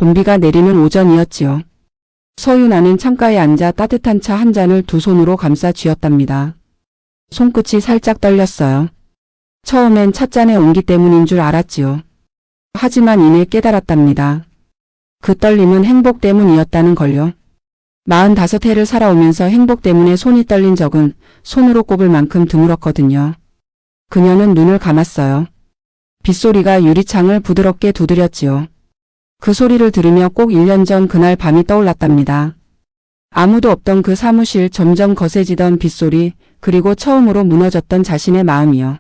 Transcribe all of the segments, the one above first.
봄비가 내리는 오전이었지요. 서윤아는 창가에 앉아 따뜻한 차 한 잔을 두 손으로 감싸 쥐었답니다. 손끝이 살짝 떨렸어요. 처음엔 찻잔의 온기 때문인 줄 알았지요. 하지만 이내 깨달았답니다. 그 떨림은 행복 때문이었다는 걸요. 45해를 살아오면서 행복 때문에 손이 떨린 적은 손으로 꼽을 만큼 드물었거든요. 그녀는 눈을 감았어요. 빗소리가 유리창을 부드럽게 두드렸지요. 그 소리를 들으며 꼭 1년 전 그날 밤이 떠올랐답니다. 아무도 없던 그 사무실, 점점 거세지던 빗소리, 그리고 처음으로 무너졌던 자신의 마음이요.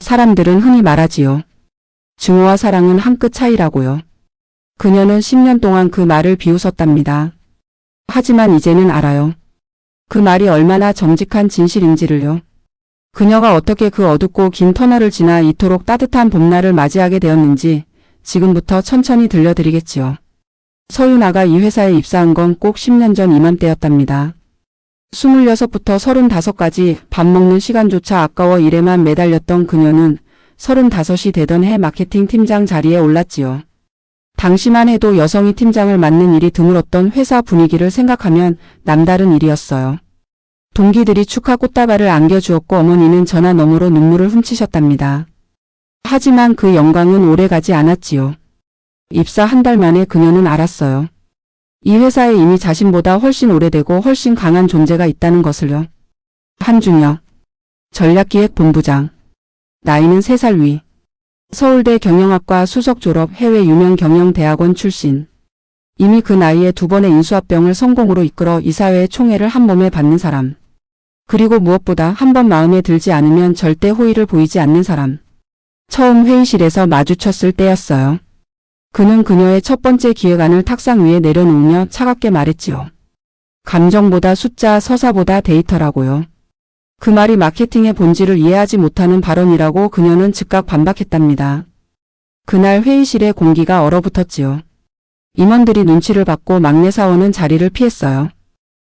사람들은 흔히 말하지요. 증오와 사랑은 한 끗 차이라고요. 그녀는 10년 동안 그 말을 비웃었답니다. 하지만 이제는 알아요. 그 말이 얼마나 정직한 진실인지를요. 그녀가 어떻게 그 어둡고 긴 터널을 지나 이토록 따뜻한 봄날을 맞이하게 되었는지 지금부터 천천히 들려드리겠지요. 서윤아가 이 회사에 입사한 건 꼭 10년 전 이맘때였답니다. 26부터 35까지 밥 먹는 시간조차 아까워 일에만 매달렸던 그녀는 35이 되던 해 마케팅 팀장 자리에 올랐지요. 당시만 해도 여성이 팀장을 맡는 일이 드물었던 회사 분위기를 생각하면 남다른 일이었어요. 동기들이 축하 꽃다발을 안겨주었고 어머니는 전화 너머로 눈물을 훔치셨답니다. 하지만 그 영광은 오래가지 않았지요. 입사 한 달 만에 그녀는 알았어요. 이 회사에 이미 자신보다 훨씬 오래되고 훨씬 강한 존재가 있다는 것을요. 한준혁, 전략기획본부장. 나이는 3살 위. 서울대 경영학과 수석 졸업, 해외 유명 경영대학원 출신. 이미 그 나이에 2번의 인수합병을 성공으로 이끌어 이사회의 총애를 한 몸에 받는 사람. 그리고 무엇보다 한 번 마음에 들지 않으면 절대 호의를 보이지 않는 사람. 처음 회의실에서 마주쳤을 때였어요. 그는 그녀의 첫 번째 기획안을 탁상 위에 내려놓으며 차갑게 말했지요. 감정보다 숫자, 서사보다 데이터라고요. 그 말이 마케팅의 본질을 이해하지 못하는 발언이라고 그녀는 즉각 반박했답니다. 그날 회의실의 공기가 얼어붙었지요. 임원들이 눈치를 받고 막내 사원은 자리를 피했어요.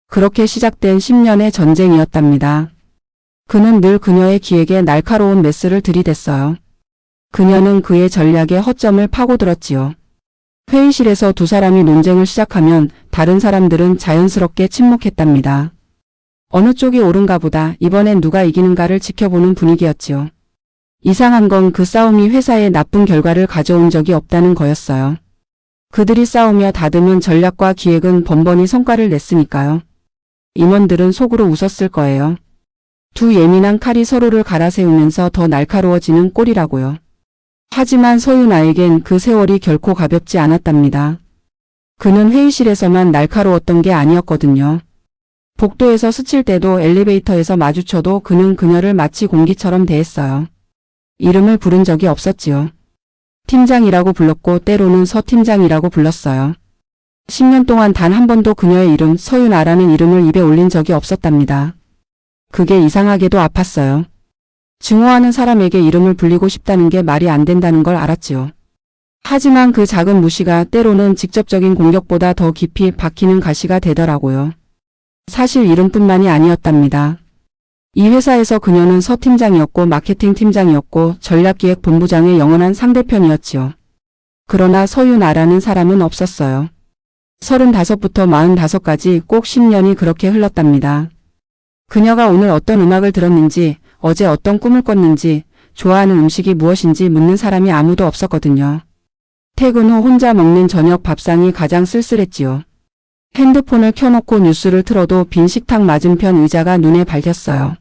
그렇게 시작된 10년의 전쟁이었답니다. 그는 늘 그녀의 기획에 날카로운 메스를 들이댔어요. 그녀는 그의 전략에 허점을 파고들었지요. 회의실에서 두 사람이 논쟁을 시작하면 다른 사람들은 자연스럽게 침묵했답니다. 어느 쪽이 옳은가 보다 이번엔 누가 이기는가를 지켜보는 분위기였지요. 이상한 건 그 싸움이 회사에 나쁜 결과를 가져온 적이 없다는 거였어요. 그들이 싸우며 다듬은 전략과 기획은 번번이 성과를 냈으니까요. 임원들은 속으로 웃었을 거예요. 두 예민한 칼이 서로를 갈아세우면서 더 날카로워지는 꼴이라고요. 하지만 서윤아에겐 그 세월이 결코 가볍지 않았답니다. 그는 회의실에서만 날카로웠던 게 아니었거든요. 복도에서 스칠 때도 엘리베이터에서 마주쳐도 그는 그녀를 마치 공기처럼 대했어요. 이름을 부른 적이 없었지요. 팀장이라고 불렀고 때로는 서 팀장이라고 불렀어요. 10년 동안 단 한 번도 그녀의 이름 서윤아라는 이름을 입에 올린 적이 없었답니다. 그게 이상하게도 아팠어요. 증오하는 사람에게 이름을 불리고 싶다는 게 말이 안 된다는 걸 알았지요. 하지만 그 작은 무시가 때로는 직접적인 공격보다 더 깊이 박히는 가시가 되더라고요. 사실 이름뿐만이 아니었답니다. 이 회사에서 그녀는 서 팀장이었고 마케팅 팀장이었고 전략기획 본부장의 영원한 상대편이었지요. 그러나 서윤아라는 사람은 없었어요. 35부터 45까지 꼭 10년이 그렇게 흘렀답니다. 그녀가 오늘 어떤 음악을 들었는지, 어제 어떤 꿈을 꿨는지, 좋아하는 음식이 무엇인지 묻는 사람이 아무도 없었거든요. 퇴근 후 혼자 먹는 저녁 밥상이 가장 쓸쓸했지요. 핸드폰을 켜놓고 뉴스를 틀어도 빈 식탁 맞은편 의자가 눈에 밝혔어요.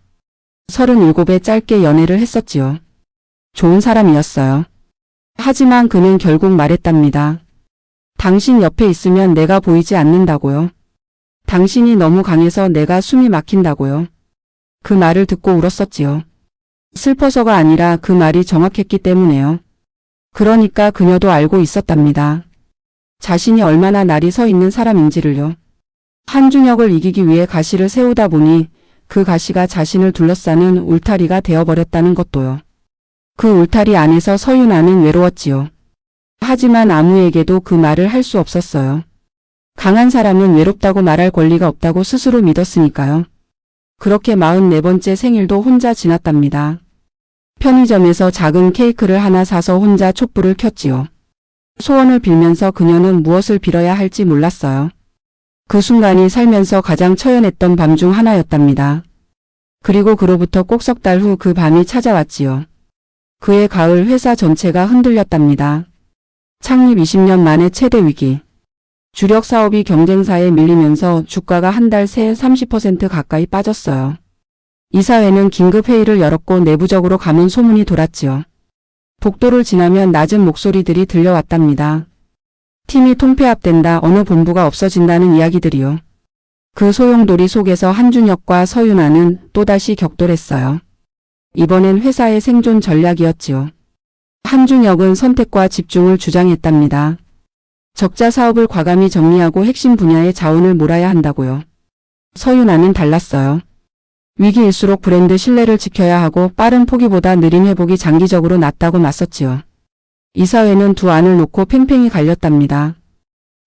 37에 짧게 연애를 했었지요. 좋은 사람이었어요. 하지만 그는 결국 말했답니다. 당신 옆에 있으면 내가 보이지 않는다고요. 당신이 너무 강해서 내가 숨이 막힌다고요. 그 말을 듣고 울었었지요. 슬퍼서가 아니라 그 말이 정확했기 때문에요. 그러니까 그녀도 알고 있었답니다. 자신이 얼마나 날이 서 있는 사람인지를요. 한준혁을 이기기 위해 가시를 세우다 보니 그 가시가 자신을 둘러싸는 울타리가 되어버렸다는 것도요. 그 울타리 안에서 서윤아는 외로웠지요. 하지만 아무에게도 그 말을 할 수 없었어요. 강한 사람은 외롭다고 말할 권리가 없다고 스스로 믿었으니까요. 그렇게 44번째 생일도 혼자 지났답니다. 편의점에서 작은 케이크를 하나 사서 혼자 촛불을 켰지요. 소원을 빌면서 그녀는 무엇을 빌어야 할지 몰랐어요. 그 순간이 살면서 가장 처연했던 밤 중 하나였답니다. 그리고 그로부터 꼭 석 달 후 그 밤이 찾아왔지요. 그해 가을 회사 전체가 흔들렸답니다. 창립 20년 만에 최대 위기. 주력 사업이 경쟁사에 밀리면서 주가가 한 달 새 30% 가까이 빠졌어요. 이사회는 긴급 회의를 열었고 내부적으로 가문 소문이 돌았지요. 복도를 지나면 낮은 목소리들이 들려왔답니다. 팀이 통폐합된다, 어느 본부가 없어진다는 이야기들이요. 그 소용돌이 속에서 한준혁과 서윤아는 또다시 격돌했어요. 이번엔 회사의 생존 전략이었지요. 한준혁은 선택과 집중을 주장했답니다. 적자 사업을 과감히 정리하고 핵심 분야에 자원을 몰아야 한다고요. 서윤아는 달랐어요. 위기일수록 브랜드 신뢰를 지켜야 하고 빠른 포기보다 느린 회복이 장기적으로 낫다고 맞섰지요. 이사회는 두 안을 놓고 팽팽히 갈렸답니다.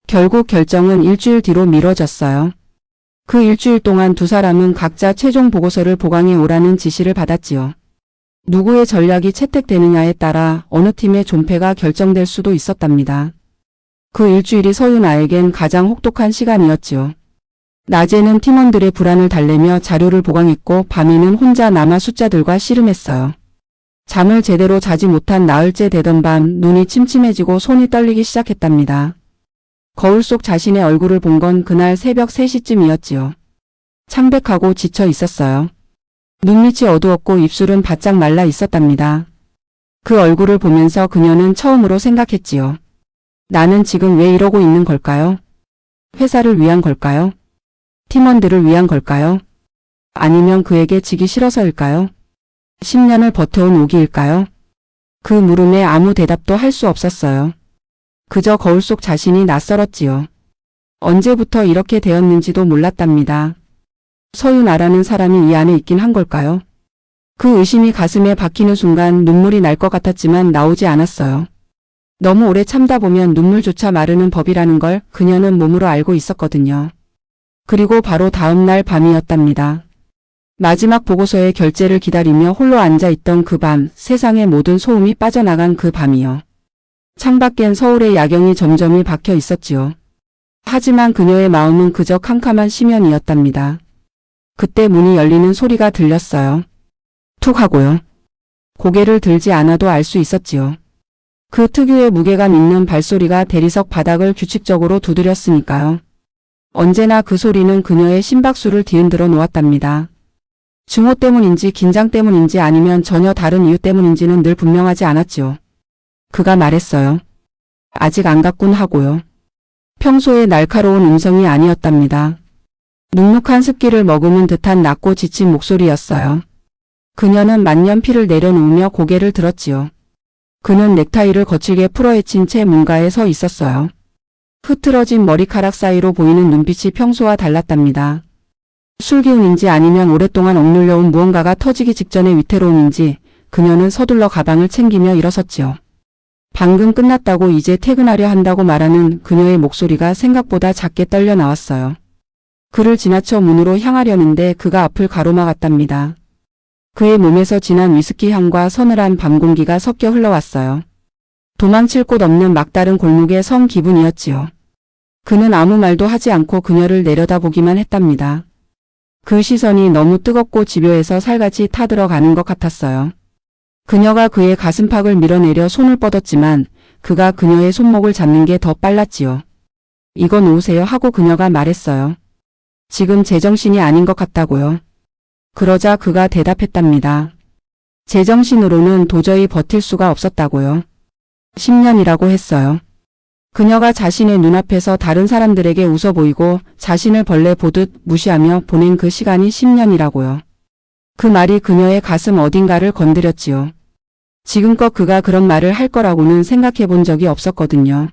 결국 결정은 일주일 뒤로 미뤄졌어요. 그 일주일 동안 두 사람은 각자 최종 보고서를 보강해 오라는 지시를 받았지요. 누구의 전략이 채택되느냐에 따라 어느 팀의 존폐가 결정될 수도 있었답니다. 그 일주일이 서윤아에겐 가장 혹독한 시간이었지요. 낮에는 팀원들의 불안을 달래며 자료를 보강했고 밤에는 혼자 남아 숫자들과 씨름했어요. 잠을 제대로 자지 못한 나흘째 되던 밤 눈이 침침해지고 손이 떨리기 시작했답니다. 거울 속 자신의 얼굴을 본 건 그날 새벽 3시쯤이었지요. 창백하고 지쳐 있었어요. 눈밑이 어두웠고 입술은 바짝 말라 있었답니다. 그 얼굴을 보면서 그녀는 처음으로 생각했지요. 나는 지금 왜 이러고 있는 걸까요? 회사를 위한 걸까요? 팀원들을 위한 걸까요? 아니면 그에게 지기 싫어서일까요? 10년을 버텨온 오기일까요? 그 물음에 아무 대답도 할 수 없었어요. 그저 거울 속 자신이 낯설었지요. 언제부터 이렇게 되었는지도 몰랐답니다. 서윤아라는 사람이 이 안에 있긴 한 걸까요? 그 의심이 가슴에 박히는 순간 눈물이 날 것 같았지만 나오지 않았어요. 너무 오래 참다 보면 눈물조차 마르는 법이라는 걸 그녀는 몸으로 알고 있었거든요. 그리고 바로 다음 날 밤이었답니다. 마지막 보고서의 결제를 기다리며 홀로 앉아있던 그 밤, 세상의 모든 소음이 빠져나간 그 밤이요. 창밖엔 서울의 야경이 점점이 박혀 있었지요. 하지만 그녀의 마음은 그저 캄캄한 심연이었답니다. 그때 문이 열리는 소리가 들렸어요. 툭 하고요. 고개를 들지 않아도 알 수 있었지요. 그 특유의 무게감 있는 발소리가 대리석 바닥을 규칙적으로 두드렸으니까요. 언제나 그 소리는 그녀의 심박수를 뒤흔들어 놓았답니다. 증오 때문인지 긴장 때문인지 아니면 전혀 다른 이유 때문인지는 늘 분명하지 않았지요. 그가 말했어요. 아직 안 갔군 하고요. 평소의 날카로운 음성이 아니었답니다. 눅눅한 습기를 머금은 듯한 낮고 지친 목소리였어요. 그녀는 만년필을 내려놓으며 고개를 들었지요. 그는 넥타이를 거칠게 풀어헤친 채 문가에 서 있었어요. 흐트러진 머리카락 사이로 보이는 눈빛이 평소와 달랐답니다. 술기운인지 아니면 오랫동안 억눌려온 무언가가 터지기 직전의 위태로움인지 그녀는 서둘러 가방을 챙기며 일어섰지요. 방금 끝났다고 이제 퇴근하려 한다고 말하는 그녀의 목소리가 생각보다 작게 떨려 나왔어요. 그를 지나쳐 문으로 향하려는데 그가 앞을 가로막았답니다. 그의 몸에서 진한 위스키 향과 서늘한 밤 공기가 섞여 흘러왔어요. 도망칠 곳 없는 막다른 골목에 선 기분이었지요. 그는 아무 말도 하지 않고 그녀를 내려다보기만 했답니다. 그 시선이 너무 뜨겁고 집요해서 살같이 타들어가는 것 같았어요. 그녀가 그의 가슴팍을 밀어내려 손을 뻗었지만 그가 그녀의 손목을 잡는 게 더 빨랐지요. 이거 놓으세요 하고 그녀가 말했어요. 지금 제정신이 아닌 것 같다고요. 그러자 그가 대답했답니다. 제정신으로는 도저히 버틸 수가 없었다고요. 10년이라고 했어요. 그녀가 자신의 눈앞에서 다른 사람들에게 웃어 보이고 자신을 벌레 보듯 무시하며 보낸 그 시간이 10년이라고요. 그 말이 그녀의 가슴 어딘가를 건드렸지요. 지금껏 그가 그런 말을 할 거라고는 생각해 본 적이 없었거든요.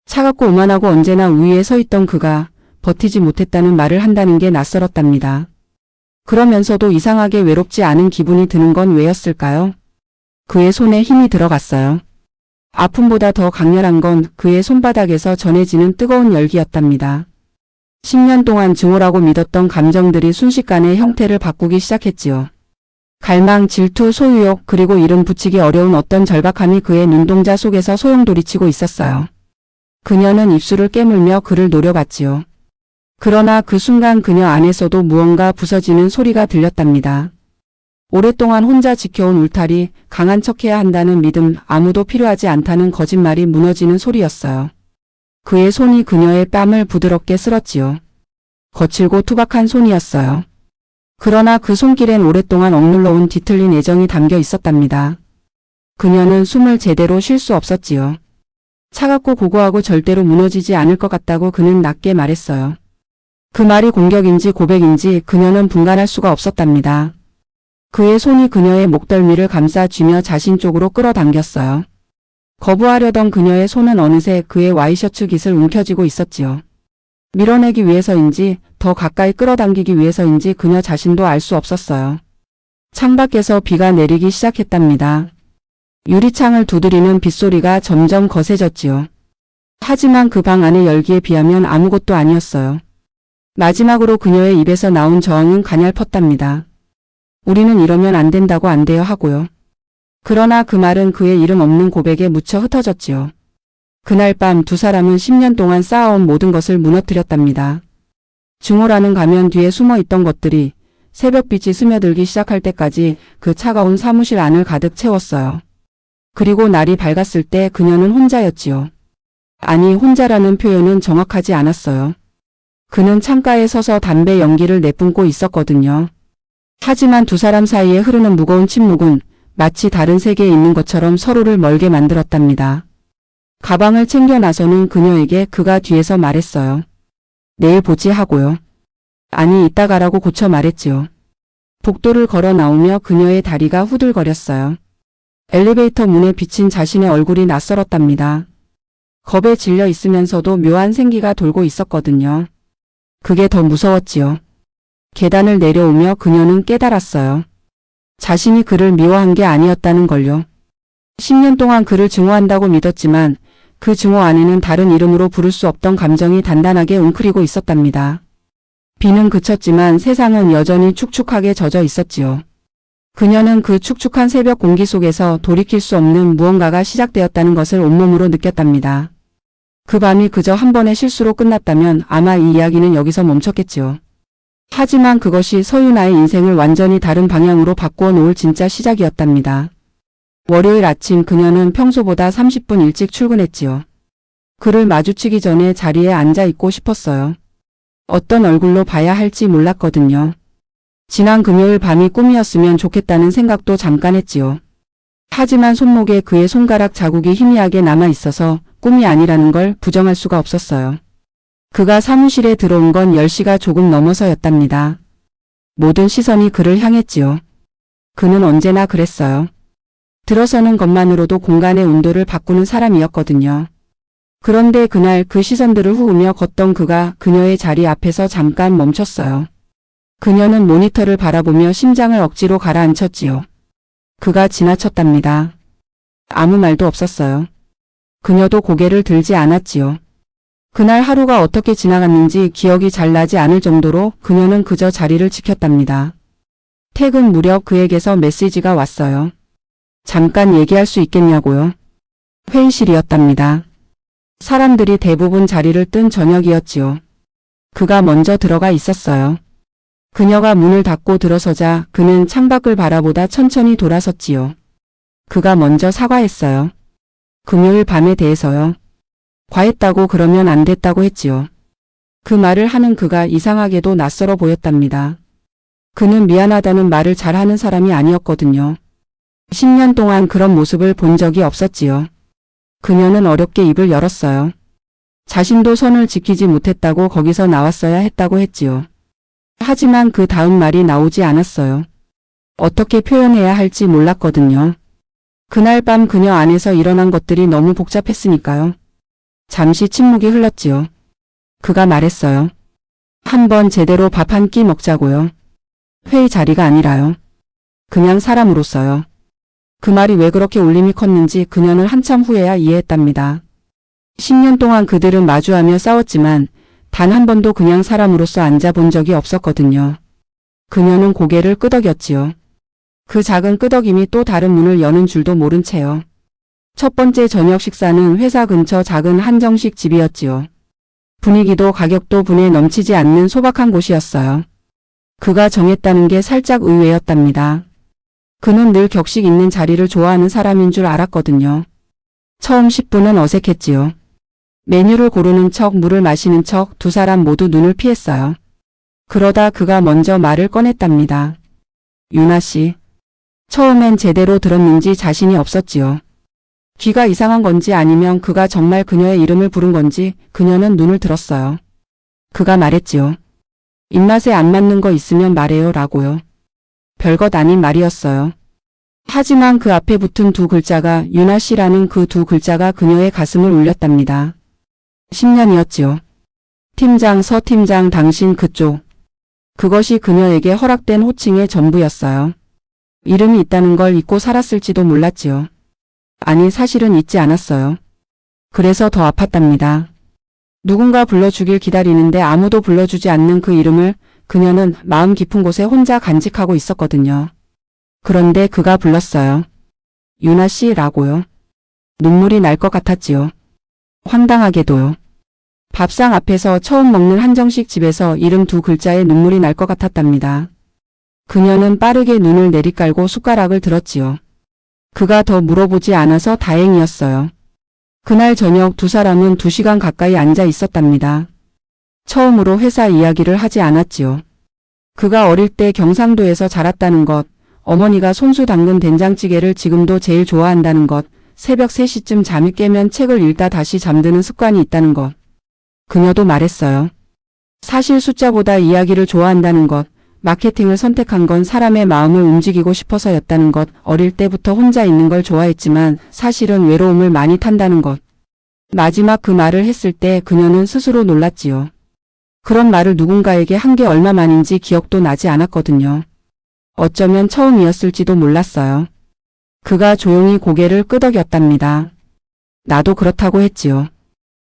차갑고 오만하고 언제나 우위에 서 있던 그가 버티지 못했다는 말을 한다는 게 낯설었답니다. 그러면서도 이상하게 외롭지 않은 기분이 드는 건 왜였을까요? 그의 손에 힘이 들어갔어요. 아픔보다 더 강렬한 건 그의 손바닥에서 전해지는 뜨거운 열기였답니다. 10년 동안 증오라고 믿었던 감정들이 순식간에 형태를 바꾸기 시작했지요. 갈망, 질투, 소유욕, 그리고 이름 붙이기 어려운 어떤 절박함이 그의 눈동자 속에서 소용돌이치고 있었어요. 그녀는 입술을 깨물며 그를 노려봤지요. 그러나 그 순간 그녀 안에서도 무언가 부서지는 소리가 들렸답니다. 오랫동안 혼자 지켜온 울타리, 강한 척해야 한다는 믿음, 아무도 필요하지 않다는 거짓말이 무너지는 소리였어요. 그의 손이 그녀의 뺨을 부드럽게 쓸었지요. 거칠고 투박한 손이었어요. 그러나 그 손길엔 오랫동안 억눌러온 뒤틀린 애정이 담겨 있었답니다. 그녀는 숨을 제대로 쉴 수 없었지요. 차갑고 고고하고 절대로 무너지지 않을 것 같다고 그는 낮게 말했어요. 그 말이 공격인지 고백인지 그녀는 분간할 수가 없었답니다. 그의 손이 그녀의 목덜미를 감싸 쥐며 자신 쪽으로 끌어당겼어요. 거부하려던 그녀의 손은 어느새 그의 와이셔츠 깃을 움켜쥐고 있었지요. 밀어내기 위해서인지 더 가까이 끌어당기기 위해서인지 그녀 자신도 알 수 없었어요. 창밖에서 비가 내리기 시작했답니다. 유리창을 두드리는 빗소리가 점점 거세졌지요. 하지만 그 방 안의 열기에 비하면 아무것도 아니었어요. 마지막으로 그녀의 입에서 나온 저항은 가냘펐답니다. 우리는 이러면 안 된다고 안 돼요 하고요. 그러나 그 말은 그의 이름 없는 고백에 묻혀 흩어졌지요. 그날 밤 두 사람은 10년 동안 쌓아온 모든 것을 무너뜨렸답니다. 중호라는 가면 뒤에 숨어 있던 것들이 새벽빛이 스며들기 시작할 때까지 그 차가운 사무실 안을 가득 채웠어요. 그리고 날이 밝았을 때 그녀는 혼자였지요. 아니, 혼자라는 표현은 정확하지 않았어요. 그는 창가에 서서 담배 연기를 내뿜고 있었거든요. 하지만 두 사람 사이에 흐르는 무거운 침묵은 마치 다른 세계에 있는 것처럼 서로를 멀게 만들었답니다. 가방을 챙겨 나서는 그녀에게 그가 뒤에서 말했어요. 내일 보지 하고요. 아니, 이따 가라고 고쳐 말했지요. 복도를 걸어 나오며 그녀의 다리가 후들거렸어요. 엘리베이터 문에 비친 자신의 얼굴이 낯설었답니다. 겁에 질려 있으면서도 묘한 생기가 돌고 있었거든요. 그게 더 무서웠지요. 계단을 내려오며 그녀는 깨달았어요. 자신이 그를 미워한 게 아니었다는 걸요. 10년 동안 그를 증오한다고 믿었지만 그 증오 안에는 다른 이름으로 부를 수 없던 감정이 단단하게 웅크리고 있었답니다. 비는 그쳤지만 세상은 여전히 축축하게 젖어 있었지요. 그녀는 그 축축한 새벽 공기 속에서 돌이킬 수 없는 무언가가 시작되었다는 것을 온몸으로 느꼈답니다. 그 밤이 그저 한 번의 실수로 끝났다면 아마 이 이야기는 여기서 멈췄겠지요. 하지만 그것이 서유나의 인생을 완전히 다른 방향으로 바꾸어 놓을 진짜 시작이었답니다. 월요일 아침 그녀는 평소보다 30분 일찍 출근했지요. 그를 마주치기 전에 자리에 앉아 있고 싶었어요. 어떤 얼굴로 봐야 할지 몰랐거든요. 지난 금요일 밤이 꿈이었으면 좋겠다는 생각도 잠깐 했지요. 하지만 손목에 그의 손가락 자국이 희미하게 남아 있어서 꿈이 아니라는 걸 부정할 수가 없었어요. 그가 사무실에 들어온 건 10시가 조금 넘어서였답니다. 모든 시선이 그를 향했지요. 그는 언제나 그랬어요. 들어서는 것만으로도 공간의 온도를 바꾸는 사람이었거든요. 그런데 그날 그 시선들을 후우며 걷던 그가 그녀의 자리 앞에서 잠깐 멈췄어요. 그녀는 모니터를 바라보며 심장을 억지로 가라앉혔지요. 그가 지나쳤답니다. 아무 말도 없었어요. 그녀도 고개를 들지 않았지요. 그날 하루가 어떻게 지나갔는지 기억이 잘 나지 않을 정도로 그녀는 그저 자리를 지켰답니다. 퇴근 무렵 그에게서 메시지가 왔어요. 잠깐 얘기할 수 있겠냐고요. 회의실이었답니다. 사람들이 대부분 자리를 뜬 저녁이었지요. 그가 먼저 들어가 있었어요. 그녀가 문을 닫고 들어서자 그는 창밖을 바라보다 천천히 돌아섰지요. 그가 먼저 사과했어요. 금요일 밤에 대해서요. 과했다고 그러면 안 됐다고 했지요. 그 말을 하는 그가 이상하게도 낯설어 보였답니다. 그는 미안하다는 말을 잘하는 사람이 아니었거든요. 10년 동안 그런 모습을 본 적이 없었지요. 그녀는 어렵게 입을 열었어요. 자신도 선을 지키지 못했다고 거기서 나왔어야 했다고 했지요. 하지만 그 다음 말이 나오지 않았어요. 어떻게 표현해야 할지 몰랐거든요. 그날 밤 그녀 안에서 일어난 것들이 너무 복잡했으니까요. 잠시 침묵이 흘렀지요. 그가 말했어요. 한번 제대로 밥 한 끼 먹자고요. 회의 자리가 아니라요. 그냥 사람으로서요. 그 말이 왜 그렇게 울림이 컸는지 그녀는 한참 후에야 이해했답니다. 10년 동안 그들은 마주하며 싸웠지만 단 한 번도 그냥 사람으로서 앉아본 적이 없었거든요. 그녀는 고개를 끄덕였지요. 그 작은 끄덕임이 또 다른 문을 여는 줄도 모른 채요. 첫 번째 저녁 식사는 회사 근처 작은 한정식 집이었지요. 분위기도 가격도 분에 넘치지 않는 소박한 곳이었어요. 그가 정했다는 게 살짝 의외였답니다. 그는 늘 격식 있는 자리를 좋아하는 사람인 줄 알았거든요. 처음 10분은 어색했지요. 메뉴를 고르는 척 물을 마시는 척 두 사람 모두 눈을 피했어요. 그러다 그가 먼저 말을 꺼냈답니다. 유나 씨. 처음엔 제대로 들었는지 자신이 없었지요. 귀가 이상한 건지 아니면 그가 정말 그녀의 이름을 부른 건지 그녀는 눈을 들었어요. 그가 말했지요. 입맛에 안 맞는 거 있으면 말해요 라고요. 별것 아닌 말이었어요. 하지만 그 앞에 붙은 두 글자가 유나 씨라는 그 두 글자가 그녀의 가슴을 울렸답니다. 10년이었지요. 팀장, 서 팀장, 당신 그쪽. 그것이 그녀에게 허락된 호칭의 전부였어요. 이름이 있다는 걸 잊고 살았을지도 몰랐지요. 아니 사실은 잊지 않았어요. 그래서 더 아팠답니다. 누군가 불러주길 기다리는데 아무도 불러주지 않는 그 이름을 그녀는 마음 깊은 곳에 혼자 간직하고 있었거든요. 그런데 그가 불렀어요. 유나 씨라고요. 눈물이 날 것 같았지요. 황당하게도요. 밥상 앞에서 처음 먹는 한정식 집에서 이름 두 글자에 눈물이 날 것 같았답니다. 그녀는 빠르게 눈을 내리깔고 숟가락을 들었지요. 그가 더 물어보지 않아서 다행이었어요. 그날 저녁 두 사람은 2시간 가까이 앉아 있었답니다. 처음으로 회사 이야기를 하지 않았지요. 그가 어릴 때 경상도에서 자랐다는 것, 어머니가 손수 담근 된장찌개를 지금도 제일 좋아한다는 것, 새벽 3시쯤 잠이 깨면 책을 읽다 다시 잠드는 습관이 있다는 것. 그녀도 말했어요. 사실 숫자보다 이야기를 좋아한다는 것, 마케팅을 선택한 건 사람의 마음을 움직이고 싶어서였다는 것, 어릴 때부터 혼자 있는 걸 좋아했지만 사실은 외로움을 많이 탄다는 것. 마지막 그 말을 했을 때 그녀는 스스로 놀랐지요. 그런 말을 누군가에게 한 게 얼마 만인지 기억도 나지 않았거든요. 어쩌면 처음이었을지도 몰랐어요. 그가 조용히 고개를 끄덕였답니다. 나도 그렇다고 했지요.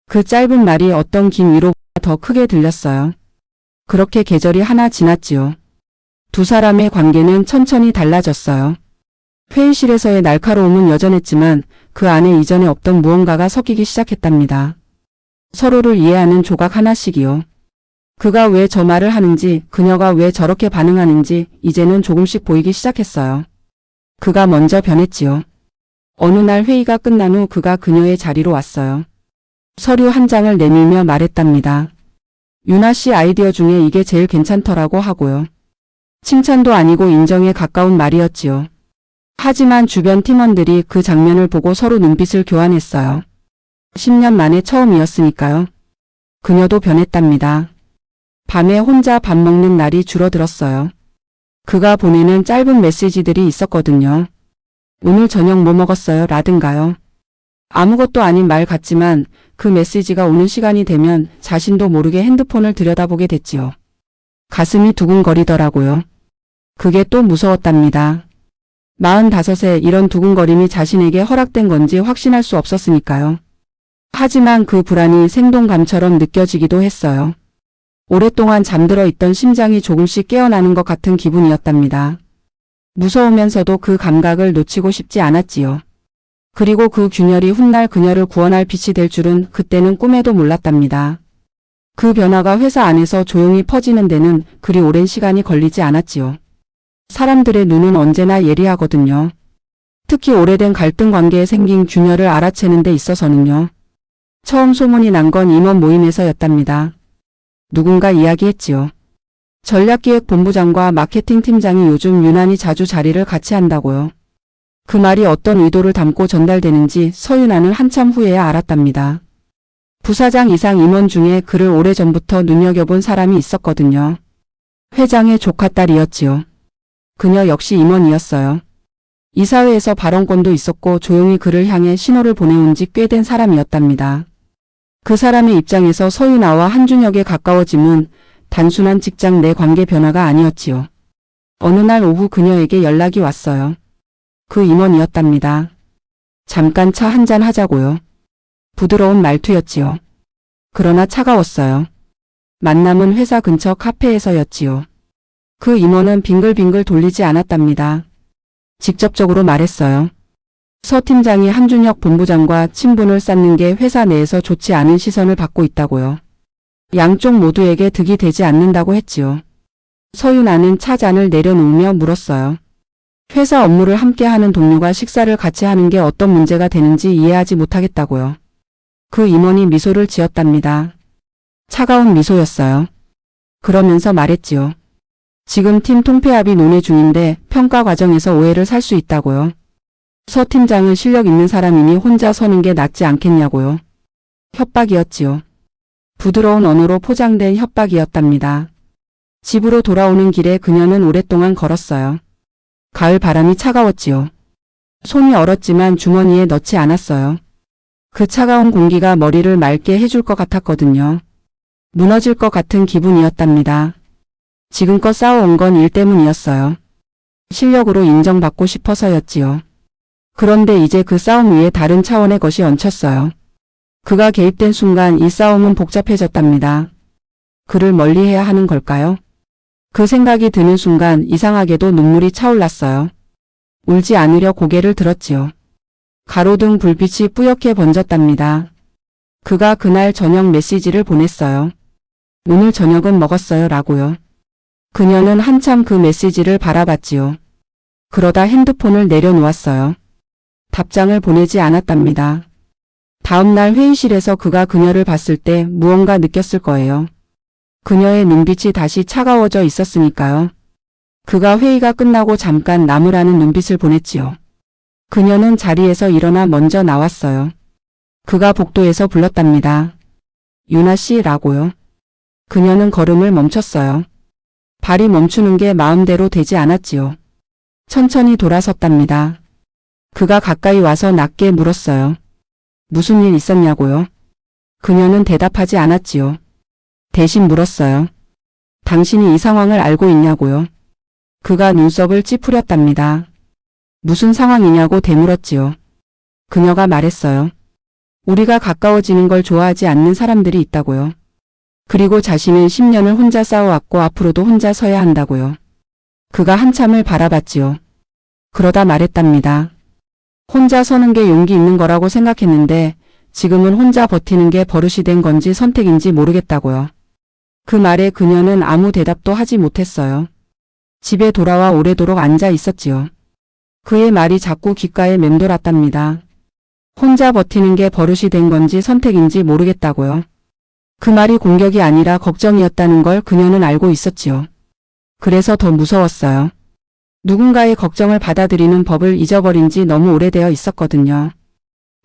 그 짧은 말이 어떤 긴 위로보다 더 크게 들렸어요. 그렇게 계절이 하나 지났지요. 두 사람의 관계는 천천히 달라졌어요. 회의실에서의 날카로움은 여전했지만 그 안에 이전에 없던 무언가가 섞이기 시작했답니다. 서로를 이해하는 조각 하나씩이요. 그가 왜 저 말을 하는지, 그녀가 왜 저렇게 반응하는지 이제는 조금씩 보이기 시작했어요. 그가 먼저 변했지요. 어느 날 회의가 끝난 후 그가 그녀의 자리로 왔어요. 서류 한 장을 내밀며 말했답니다. 유나 씨 아이디어 중에 이게 제일 괜찮더라고 하고요. 칭찬도 아니고 인정에 가까운 말이었지요. 하지만 주변 팀원들이 그 장면을 보고 서로 눈빛을 교환했어요. 10년 만에 처음이었으니까요. 그녀도 변했답니다. 밤에 혼자 밥 먹는 날이 줄어들었어요. 그가 보내는 짧은 메시지들이 있었거든요. 오늘 저녁 뭐 먹었어요? 라든가요. 아무것도 아닌 말 같지만 그 메시지가 오는 시간이 되면 자신도 모르게 핸드폰을 들여다보게 됐지요. 가슴이 두근거리더라고요. 그게 또 무서웠답니다. 45세 이런 두근거림이 자신에게 허락된 건지 확신할 수 없었으니까요. 하지만 그 불안이 생동감처럼 느껴지기도 했어요. 오랫동안 잠들어 있던 심장이 조금씩 깨어나는 것 같은 기분이었답니다. 무서우면서도 그 감각을 놓치고 싶지 않았지요. 그리고 그 균열이 훗날 그녀를 구원할 빛이 될 줄은 그때는 꿈에도 몰랐답니다. 그 변화가 회사 안에서 조용히 퍼지는 데는 그리 오랜 시간이 걸리지 않았지요. 사람들의 눈은 언제나 예리하거든요. 특히 오래된 갈등 관계에 생긴 균열을 알아채는 데 있어서는요. 처음 소문이 난 건 임원 모임에서였답니다. 누군가 이야기했지요. 전략기획본부장과 마케팅 팀장이 요즘 유난히 자주 자리를 같이 한다고요. 그 말이 어떤 의도를 담고 전달되는지 서윤아는 한참 후에야 알았답니다. 부사장 이상 임원 중에 그를 오래전부터 눈여겨본 사람이 있었거든요. 회장의 조카딸이었지요. 그녀 역시 임원이었어요. 이사회에서 발언권도 있었고 조용히 그를 향해 신호를 보내온 지 꽤 된 사람이었답니다. 그 사람의 입장에서 서윤아와 한준혁에 가까워짐은 단순한 직장 내 관계 변화가 아니었지요. 어느 날 오후 그녀에게 연락이 왔어요. 그 임원이었답니다. 잠깐 차 한잔 하자고요. 부드러운 말투였지요. 그러나 차가웠어요. 만남은 회사 근처 카페에서였지요. 그 임원은 빙글빙글 돌리지 않았답니다. 직접적으로 말했어요. 서 팀장이 한준혁 본부장과 친분을 쌓는 게 회사 내에서 좋지 않은 시선을 받고 있다고요. 양쪽 모두에게 득이 되지 않는다고 했지요. 서윤아는 차 잔을 내려놓으며 물었어요. 회사 업무를 함께 하는 동료가 식사를 같이 하는 게 어떤 문제가 되는지 이해하지 못하겠다고요. 그 임원이 미소를 지었답니다. 차가운 미소였어요. 그러면서 말했지요. 지금 팀 통폐합이 논의 중인데 평가 과정에서 오해를 살 수 있다고요. 서 팀장은 실력 있는 사람이니 혼자 서는 게 낫지 않겠냐고요. 협박이었지요. 부드러운 언어로 포장된 협박이었답니다. 집으로 돌아오는 길에 그녀는 오랫동안 걸었어요. 가을 바람이 차가웠지요. 손이 얼었지만 주머니에 넣지 않았어요. 그 차가운 공기가 머리를 맑게 해줄 것 같았거든요. 무너질 것 같은 기분이었답니다. 지금껏 싸워온 건 일 때문이었어요. 실력으로 인정받고 싶어서였지요. 그런데 이제 그 싸움 위에 다른 차원의 것이 얹혔어요. 그가 개입된 순간 이 싸움은 복잡해졌답니다. 그를 멀리해야 하는 걸까요? 그 생각이 드는 순간 이상하게도 눈물이 차올랐어요. 울지 않으려 고개를 들었지요. 가로등 불빛이 뿌옇게 번졌답니다. 그가 그날 저녁 메시지를 보냈어요. 오늘 저녁은 먹었어요 라고요. 그녀는 한참 그 메시지를 바라봤지요. 그러다 핸드폰을 내려놓았어요. 답장을 보내지 않았답니다. 다음날 회의실에서 그가 그녀를 봤을 때 무언가 느꼈을 거예요. 그녀의 눈빛이 다시 차가워져 있었으니까요. 그가 회의가 끝나고 잠깐 남으라는 눈빛을 보냈지요. 그녀는 자리에서 일어나 먼저 나왔어요. 그가 복도에서 불렀답니다. 유나 씨라고요. 그녀는 걸음을 멈췄어요. 발이 멈추는 게 마음대로 되지 않았지요. 천천히 돌아섰답니다. 그가 가까이 와서 낮게 물었어요. 무슨 일 있었냐고요? 그녀는 대답하지 않았지요. 대신 물었어요. 당신이 이 상황을 알고 있냐고요? 그가 눈썹을 찌푸렸답니다. 무슨 상황이냐고 되물었지요. 그녀가 말했어요. 우리가 가까워지는 걸 좋아하지 않는 사람들이 있다고요. 그리고 자신은 10년을 혼자 싸워왔고 앞으로도 혼자 서야 한다고요. 그가 한참을 바라봤지요. 그러다 말했답니다. 혼자 서는 게 용기 있는 거라고 생각했는데 지금은 혼자 버티는 게 버릇이 된 건지 선택인지 모르겠다고요. 그 말에 그녀는 아무 대답도 하지 못했어요. 집에 돌아와 오래도록 앉아 있었지요. 그의 말이 자꾸 귓가에 맴돌았답니다. 혼자 버티는 게 버릇이 된 건지 선택인지 모르겠다고요. 그 말이 공격이 아니라 걱정이었다는 걸 그녀는 알고 있었지요. 그래서 더 무서웠어요. 누군가의 걱정을 받아들이는 법을 잊어버린 지 너무 오래되어 있었거든요.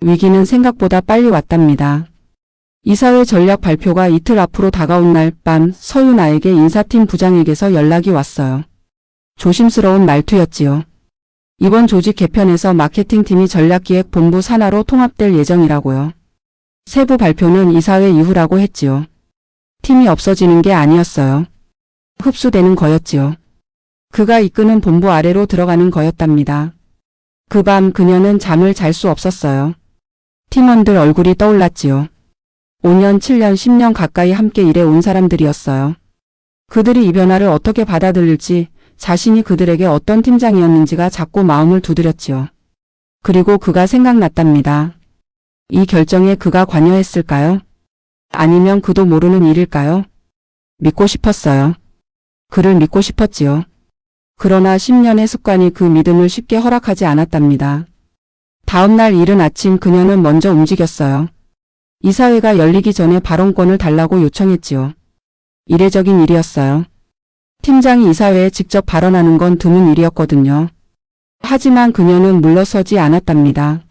위기는 생각보다 빨리 왔답니다. 이사회 전략 발표가 이틀 앞으로 다가온 날 밤 서윤아에게 인사팀 부장에게서 연락이 왔어요. 조심스러운 말투였지요. 이번 조직 개편에서 마케팅팀이 전략기획본부 산하로 통합될 예정이라고요. 세부 발표는 이사회 이후라고 했지요. 팀이 없어지는 게 아니었어요. 흡수되는 거였지요. 그가 이끄는 본부 아래로 들어가는 거였답니다. 그 밤 그녀는 잠을 잘 수 없었어요. 팀원들 얼굴이 떠올랐지요. 5년, 7년, 10년 가까이 함께 일해온 사람들이었어요. 그들이 이 변화를 어떻게 받아들일지, 자신이 그들에게 어떤 팀장이었는지가 자꾸 마음을 두드렸지요. 그리고 그가 생각났답니다. 이 결정에 그가 관여했을까요? 아니면 그도 모르는 일일까요? 믿고 싶었어요. 그를 믿고 싶었지요. 그러나 10년의 습관이 그 믿음을 쉽게 허락하지 않았답니다. 다음날 이른 아침 그녀는 먼저 움직였어요. 이사회가 열리기 전에 발언권을 달라고 요청했지요. 이례적인 일이었어요. 팀장이 이사회에 직접 발언하는 건 드문 일이었거든요. 하지만 그녀는 물러서지 않았답니다.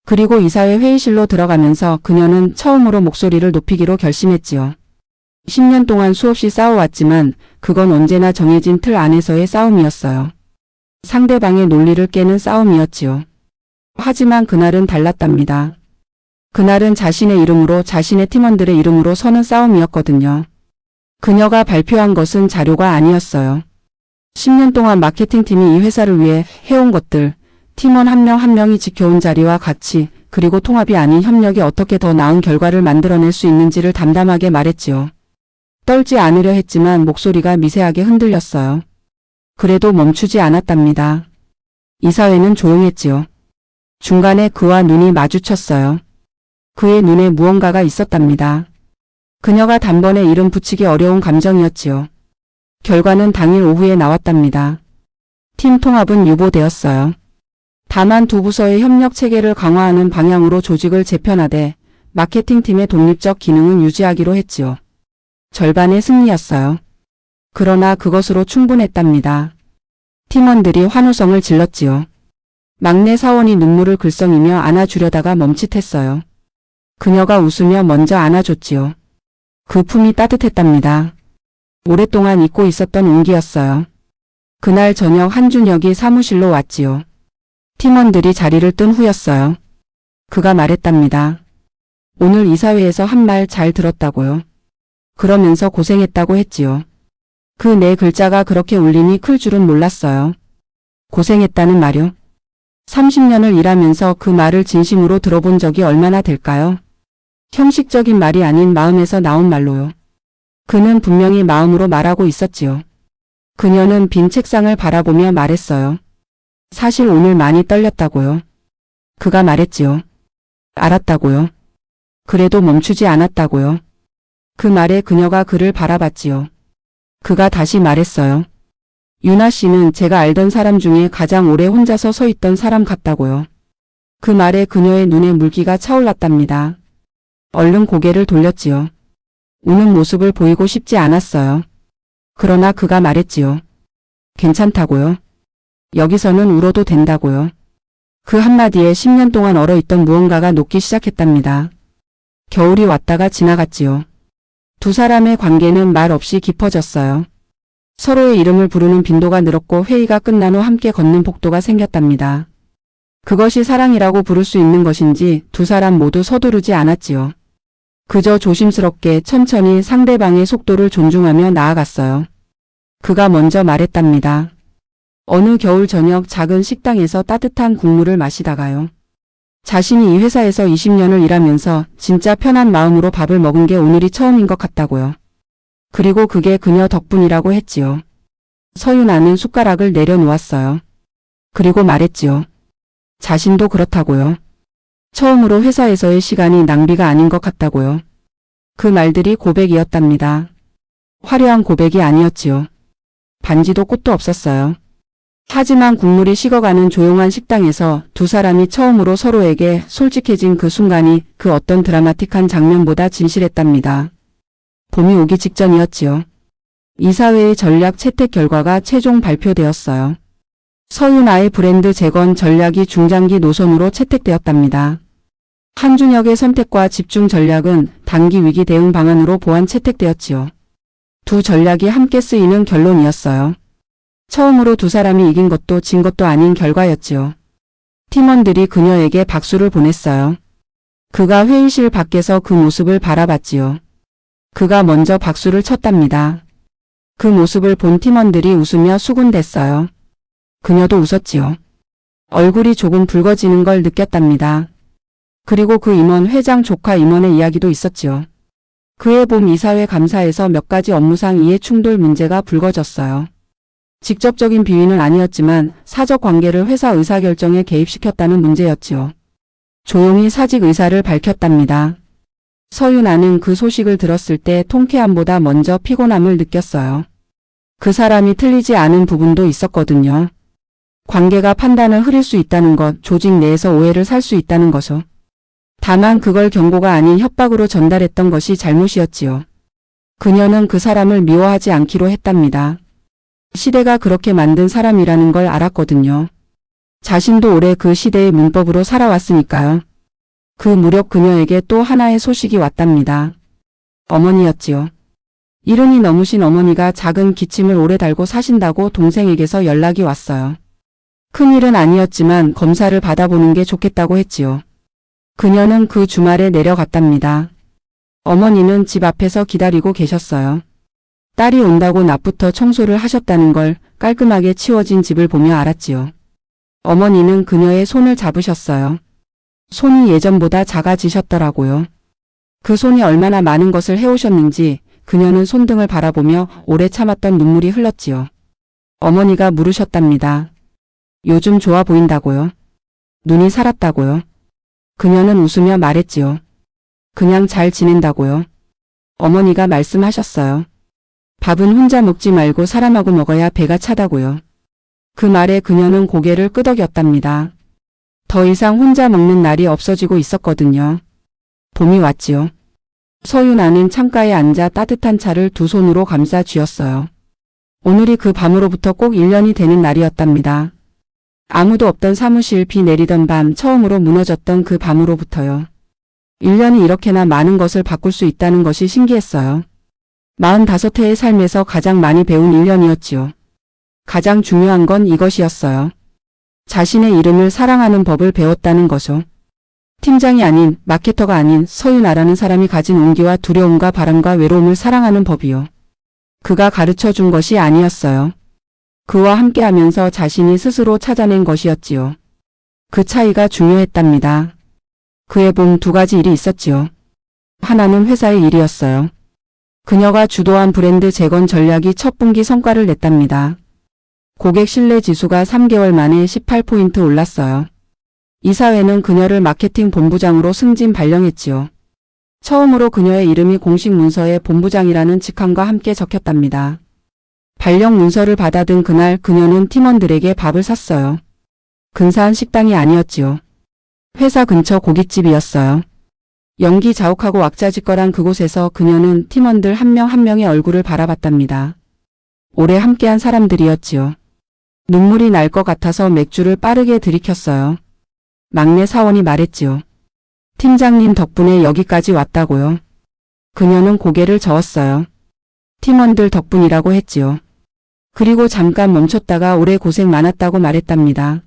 그리고 이사회 회의실로 들어가면서 그녀는 처음으로 목소리를 높이기로 결심했지요. 10년 동안 수없이 싸워왔지만 그건 언제나 정해진 틀 안에서의 싸움이었어요. 상대방의 논리를 깨는 싸움이었지요. 하지만 그날은 달랐답니다. 그날은 자신의 이름으로 자신의 팀원들의 이름으로 서는 싸움이었거든요. 그녀가 발표한 것은 자료가 아니었어요. 10년 동안 마케팅팀이 이 회사를 위해 해온 것들, 팀원 한 명 한 명이 지켜온 자리와 가치, 그리고 통합이 아닌 협력이 어떻게 더 나은 결과를 만들어낼 수 있는지를 담담하게 말했지요. 떨지 않으려 했지만 목소리가 미세하게 흔들렸어요. 그래도 멈추지 않았답니다. 이사회는 조용했지요. 중간에 그와 눈이 마주쳤어요. 그의 눈에 무언가가 있었답니다. 그녀가 단번에 이름 붙이기 어려운 감정이었지요. 결과는 당일 오후에 나왔답니다. 팀 통합은 유보되었어요. 다만 두 부서의 협력 체계를 강화하는 방향으로 조직을 재편하되 마케팅팀의 독립적 기능은 유지하기로 했지요. 절반의 승리였어요. 그러나 그것으로 충분했답니다. 팀원들이 환호성을 질렀지요. 막내 사원이 눈물을 글썽이며 안아주려다가 멈칫했어요. 그녀가 웃으며 먼저 안아줬지요. 그 품이 따뜻했답니다. 오랫동안 잊고 있었던 온기였어요. 그날 저녁 한준혁이 사무실로 왔지요. 팀원들이 자리를 뜬 후였어요. 그가 말했답니다. 오늘 이사회에서 한 말 잘 들었다고요. 그러면서 고생했다고 했지요. 그 네 글자가 그렇게 울림이 클 줄은 몰랐어요. 고생했다는 말요? 30년을 일하면서 그 말을 진심으로 들어본 적이 얼마나 될까요? 형식적인 말이 아닌 마음에서 나온 말로요. 그는 분명히 마음으로 말하고 있었지요. 그녀는 빈 책상을 바라보며 말했어요. 사실 오늘 많이 떨렸다고요. 그가 말했지요. 알았다고요. 그래도 멈추지 않았다고요. 그 말에 그녀가 그를 바라봤지요. 그가 다시 말했어요. 유나 씨는 제가 알던 사람 중에 가장 오래 혼자서 서 있던 사람 같다고요. 그 말에 그녀의 눈에 물기가 차올랐답니다. 얼른 고개를 돌렸지요. 우는 모습을 보이고 싶지 않았어요. 그러나 그가 말했지요. 괜찮다고요. 여기서는 울어도 된다고요. 그 한마디에 10년 동안 얼어있던 무언가가 녹기 시작했답니다. 겨울이 왔다가 지나갔지요. 두 사람의 관계는 말 없이 깊어졌어요. 서로의 이름을 부르는 빈도가 늘었고 회의가 끝난 후 함께 걷는 복도가 생겼답니다. 그것이 사랑이라고 부를 수 있는 것인지 두 사람 모두 서두르지 않았지요. 그저 조심스럽게 천천히 상대방의 속도를 존중하며 나아갔어요. 그가 먼저 말했답니다. 어느 겨울 저녁 작은 식당에서 따뜻한 국물을 마시다가요. 자신이 이 회사에서 20년을 일하면서 진짜 편한 마음으로 밥을 먹은 게 오늘이 처음인 것 같다고요. 그리고 그게 그녀 덕분이라고 했지요. 서윤아는 숟가락을 내려놓았어요. 그리고 말했지요. 자신도 그렇다고요. 처음으로 회사에서의 시간이 낭비가 아닌 것 같다고요. 그 말들이 고백이었답니다. 화려한 고백이 아니었지요. 반지도 꽃도 없었어요. 하지만 국물이 식어가는 조용한 식당에서 두 사람이 처음으로 서로에게 솔직해진 그 순간이 그 어떤 드라마틱한 장면보다 진실했답니다. 봄이 오기 직전이었지요. 이사회의 전략 채택 결과가 최종 발표되었어요. 서윤아의 브랜드 재건 전략이 중장기 노선으로 채택되었답니다. 한준혁의 선택과 집중 전략은 단기 위기 대응 방안으로 보완 채택되었지요. 두 전략이 함께 쓰이는 결론이었어요. 처음으로 두 사람이 이긴 것도 진 것도 아닌 결과였지요. 팀원들이 그녀에게 박수를 보냈어요. 그가 회의실 밖에서 그 모습을 바라봤지요. 그가 먼저 박수를 쳤답니다. 그 모습을 본 팀원들이 웃으며 수군댔어요. 그녀도 웃었지요. 얼굴이 조금 붉어지는 걸 느꼈답니다. 그리고 그 임원 회장 조카 임원의 이야기도 있었지요. 그해 봄 이사회 감사에서 몇 가지 업무상 이해 충돌 문제가 불거졌어요. 직접적인 비위는 아니었지만 사적 관계를 회사 의사결정에 개입시켰다는 문제였지요. 조용히 사직 의사를 밝혔답니다. 서윤아는 그 소식을 들었을 때 통쾌함보다 먼저 피곤함을 느꼈어요. 그 사람이 틀리지 않은 부분도 있었거든요. 관계가 판단을 흐릴 수 있다는 것, 조직 내에서 오해를 살 수 있다는 것요. 다만 그걸 경고가 아닌 협박으로 전달했던 것이 잘못이었지요. 그녀는 그 사람을 미워하지 않기로 했답니다. 시대가 그렇게 만든 사람이라는 걸 알았거든요. 자신도 오래 그 시대의 문법으로 살아왔으니까요. 그 무렵 그녀에게 또 하나의 소식이 왔답니다. 어머니였지요. 이른이 넘으신 어머니가 작은 기침을 오래 달고 사신다고 동생에게서 연락이 왔어요. 큰일은 아니었지만 검사를 받아보는 게 좋겠다고 했지요. 그녀는 그 주말에 내려갔답니다. 어머니는 집 앞에서 기다리고 계셨어요. 딸이 온다고 낮부터 청소를 하셨다는 걸 깔끔하게 치워진 집을 보며 알았지요. 어머니는 그녀의 손을 잡으셨어요. 손이 예전보다 작아지셨더라고요. 그 손이 얼마나 많은 것을 해오셨는지 그녀는 손등을 바라보며 오래 참았던 눈물이 흘렀지요. 어머니가 물으셨답니다. 요즘 좋아 보인다고요? 눈이 살았다고요? 그녀는 웃으며 말했지요. 그냥 잘 지낸다고요. 어머니가 말씀하셨어요. 밥은 혼자 먹지 말고 사람하고 먹어야 배가 차다고요. 그 말에 그녀는 고개를 끄덕였답니다. 더 이상 혼자 먹는 날이 없어지고 있었거든요. 봄이 왔지요. 서윤아는 창가에 앉아 따뜻한 차를 두 손으로 감싸 쥐었어요. 오늘이 그 밤으로부터 꼭 1년이 되는 날이었답니다. 아무도 없던 사무실, 비 내리던 밤, 처음으로 무너졌던 그 밤으로부터요. 1년이 이렇게나 많은 것을 바꿀 수 있다는 것이 신기했어요. 45회의 삶에서 가장 많이 배운 1년이었지요. 가장 중요한 건 이것이었어요. 자신의 이름을 사랑하는 법을 배웠다는 것요. 팀장이 아닌, 마케터가 아닌 서윤아라는 사람이 가진 온기와 두려움과 바람과 외로움을 사랑하는 법이요. 그가 가르쳐 준 것이 아니었어요. 그와 함께하면서 자신이 스스로 찾아낸 것이었지요. 그 차이가 중요했답니다. 그에 본 두 가지 일이 있었지요. 하나는 회사의 일이었어요. 그녀가 주도한 브랜드 재건 전략이 첫 분기 성과를 냈답니다. 고객 신뢰 지수가 3개월 만에 18포인트 올랐어요. 이사회는 그녀를 마케팅 본부장으로 승진 발령했지요. 처음으로 그녀의 이름이 공식 문서에 본부장이라는 직함과 함께 적혔답니다. 발령 문서를 받아든 그날 그녀는 팀원들에게 밥을 샀어요. 근사한 식당이 아니었지요. 회사 근처 고깃집이었어요. 연기 자욱하고 왁자지껄한 그곳에서 그녀는 팀원들 한 명 한 명의 얼굴을 바라봤답니다. 오래 함께한 사람들이었지요. 눈물이 날 것 같아서 맥주를 빠르게 들이켰어요. 막내 사원이 말했지요. 팀장님 덕분에 여기까지 왔다고요. 그녀는 고개를 저었어요. 팀원들 덕분이라고 했지요. 그리고 잠깐 멈췄다가 오래 고생 많았다고 말했답니다.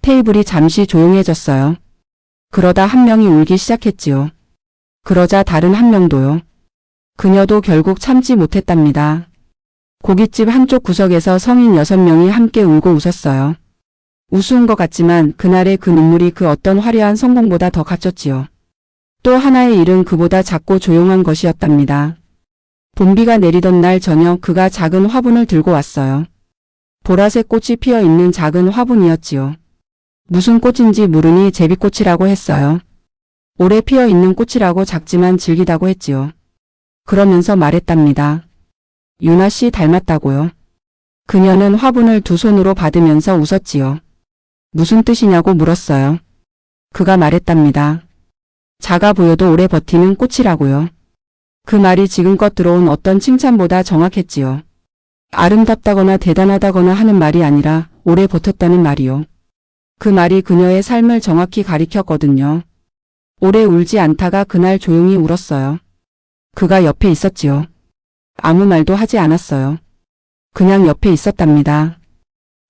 테이블이 잠시 조용해졌어요. 그러다 한 명이 울기 시작했지요. 그러자 다른 한 명도요. 그녀도 결국 참지 못했답니다. 고깃집 한쪽 구석에서 성인 6명이 함께 울고 웃었어요. 우스운 것 같지만 그날의 그 눈물이 그 어떤 화려한 성공보다 더 값졌지요. 또 하나의 일은 그보다 작고 조용한 것이었답니다. 봄비가 내리던 날 저녁 그가 작은 화분을 들고 왔어요. 보라색 꽃이 피어 있는 작은 화분이었지요. 무슨 꽃인지 물으니 제비꽃이라고 했어요. 오래 피어 있는 꽃이라고 작지만 질기다고 했지요. 그러면서 말했답니다. 유나 씨 닮았다고요. 그녀는 화분을 두 손으로 받으면서 웃었지요. 무슨 뜻이냐고 물었어요. 그가 말했답니다. 작아 보여도 오래 버티는 꽃이라고요. 그 말이 지금껏 들어온 어떤 칭찬보다 정확했지요. 아름답다거나 대단하다거나 하는 말이 아니라 오래 버텼다는 말이요. 그 말이 그녀의 삶을 정확히 가리켰거든요. 오래 울지 않다가 그날 조용히 울었어요. 그가 옆에 있었지요. 아무 말도 하지 않았어요. 그냥 옆에 있었답니다.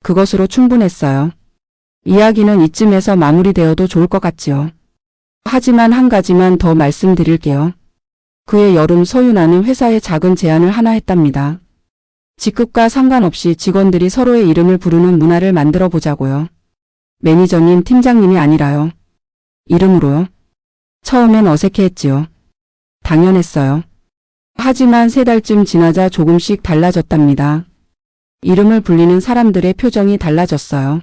그것으로 충분했어요. 이야기는 이쯤에서 마무리되어도 좋을 것 같지요. 하지만 한 가지만 더 말씀드릴게요. 그해 여름 서윤아는 회사에 작은 제안을 하나 했답니다. 직급과 상관없이 직원들이 서로의 이름을 부르는 문화를 만들어 보자고요. 매니저님, 팀장님이 아니라요. 이름으로요. 처음엔 어색해했지요. 당연했어요. 하지만 3달쯤 지나자 조금씩 달라졌답니다. 이름을 불리는 사람들의 표정이 달라졌어요.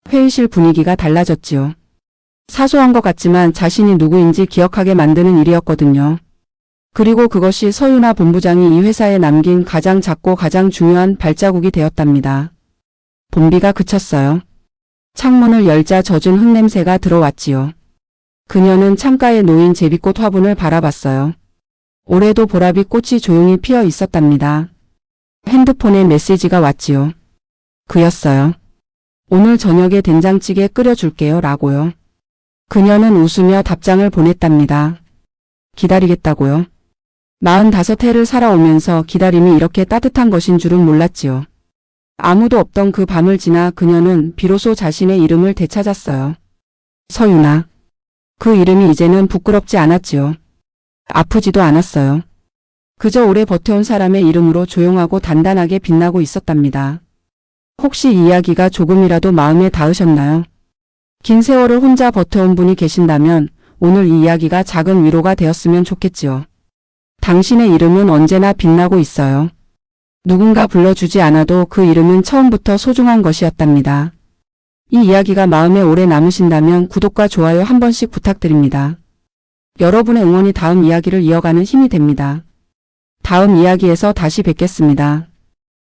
회의실 분위기가 달라졌지요. 사소한 것 같지만 자신이 누구인지 기억하게 만드는 일이었거든요. 그리고 그것이 서윤아 본부장이 이 회사에 남긴 가장 작고 가장 중요한 발자국이 되었답니다. 봄비가 그쳤어요. 창문을 열자 젖은 흙냄새가 들어왔지요. 그녀는 창가에 놓인 제비꽃 화분을 바라봤어요. 올해도 보랏빛 꽃이 조용히 피어 있었답니다. 핸드폰에 메시지가 왔지요. 그였어요. 오늘 저녁에 된장찌개 끓여줄게요 라고요. 그녀는 웃으며 답장을 보냈답니다. 기다리겠다고요. 45회를 살아오면서 기다림이 이렇게 따뜻한 것인 줄은 몰랐지요. 아무도 없던 그 밤을 지나 그녀는 비로소 자신의 이름을 되찾았어요. 서윤아. 그 이름이 이제는 부끄럽지 않았지요. 아프지도 않았어요. 그저 오래 버텨온 사람의 이름으로 조용하고 단단하게 빛나고 있었답니다. 혹시 이 이야기가 조금이라도 마음에 닿으셨나요? 긴 세월을 혼자 버텨온 분이 계신다면 오늘 이 이야기가 작은 위로가 되었으면 좋겠지요. 당신의 이름은 언제나 빛나고 있어요. 누군가 불러주지 않아도 그 이름은 처음부터 소중한 것이었답니다. 이 이야기가 마음에 오래 남으신다면 구독과 좋아요 한 번씩 부탁드립니다. 여러분의 응원이 다음 이야기를 이어가는 힘이 됩니다. 다음 이야기에서 다시 뵙겠습니다.